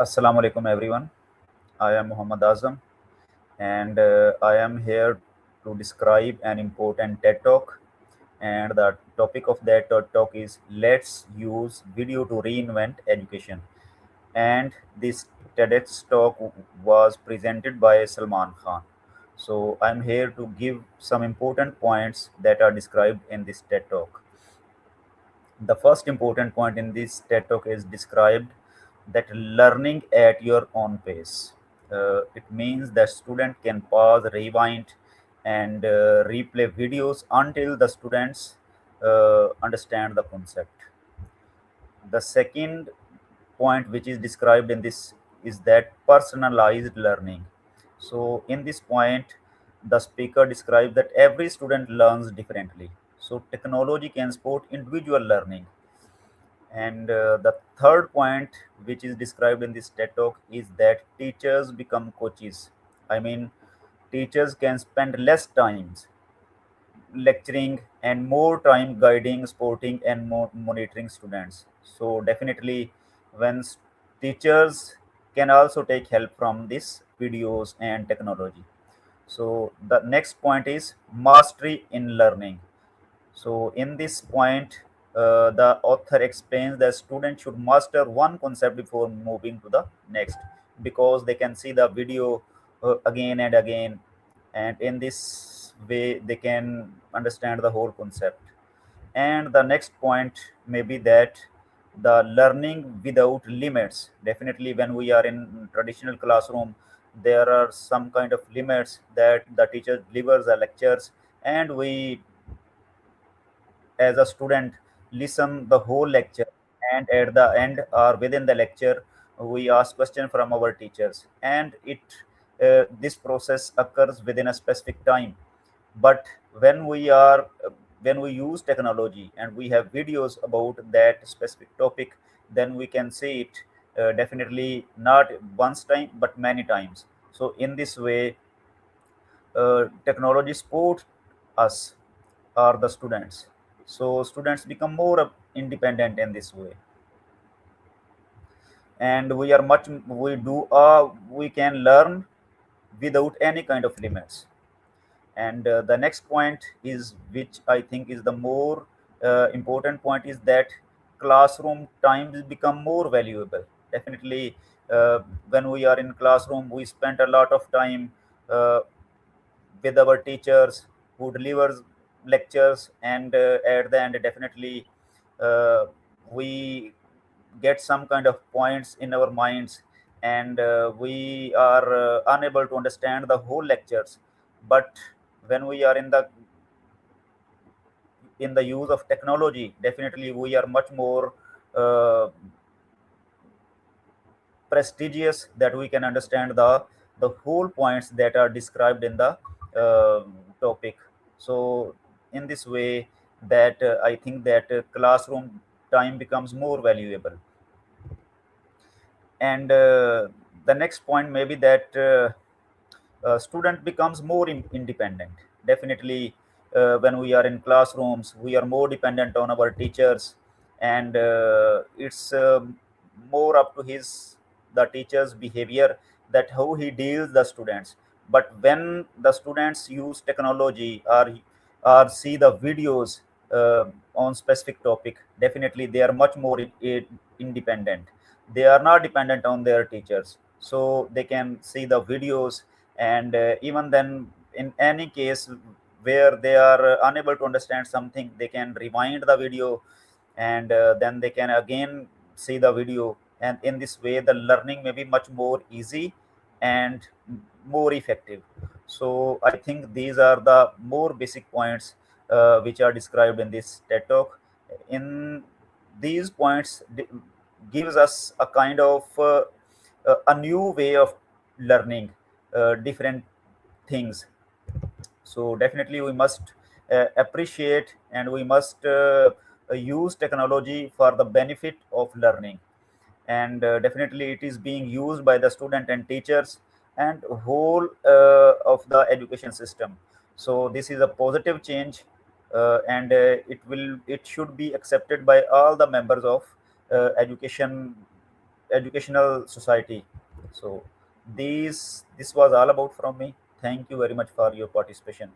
Assalamu alaikum everyone. I am Muhammad Azam and I am here to describe an important TED talk. And the topic of that TED talk is Let's Use Video to Reinvent Education. And this TEDx talk was presented by Salman Khan. So I'm here to give some important points that are described in this TED talk. The first important point in this TED talk is described that learning at your own pace. It means that student can pause, rewind, and replay videos until the students understand the concept. The second point which is described in this is that personalized learning. So in this point, the speaker describes that every student learns differently. So technology can support individual learning, and the third point, which is described in this TED talk, is that teachers become coaches. I mean, teachers can spend less time lecturing and more time guiding, supporting, and monitoring students. So, definitely, when teachers can also take help from these videos and technology. So, the next point is mastery in learning. So, in this point, the author explains that students should master one concept before moving to the next because they can see the video again and again, and in this way, they can understand the whole concept. And the next point may be that the learning without limits. Definitely, when we are in traditional classroom, there are some kind of limits that the teacher delivers the lectures, and we as a student listen the whole lecture, and at the end or within the lecture we ask question from our teachers, and it this process occurs within a specific time. But when we are when we use technology and we have videos about that specific topic, then we can see it definitely not once time but many times. So in this way, technology support us or the students. So students become more independent in this way, and we can learn without any kind of limits. And the next point is, which I think is the more important point, is that classroom times become more valuable. Definitely, when we are in classroom, we spend a lot of time uh, with our teachers who delivers lectures, and at the end definitely uh, we get some kind of points in our minds, and we are unable to understand the whole lectures. But when we are in the use of technology, definitely we are much more uh, prestigious that we can understand the whole points that are described in the uh, topic. So in this way, that I think that classroom time becomes more valuable. And the next point may be that student becomes more independent. Definitely, when we are in classrooms, we are more dependent on our teachers, and it's more up to his the teacher's behavior, that how he deals the students. But when the students use technology or see the videos on specific topic, definitely they are much more independent. They are not dependent on their teachers, so they can see the videos, and even then, in any case where they are unable to understand something, they can rewind the video, and then they can again see the video, and in this way the learning may be much more easy and more effective. So I think these are the more basic points which are described in this TED talk. In these points gives us a kind of a new way of learning different things. So definitely we must appreciate, and we must use technology for the benefit of learning. And definitely it is being used by the student and teachers and whole of the education system. So this is a positive change, and it should be accepted by all the members of education educational society. So this was all about from me. Thank you very much for your participation.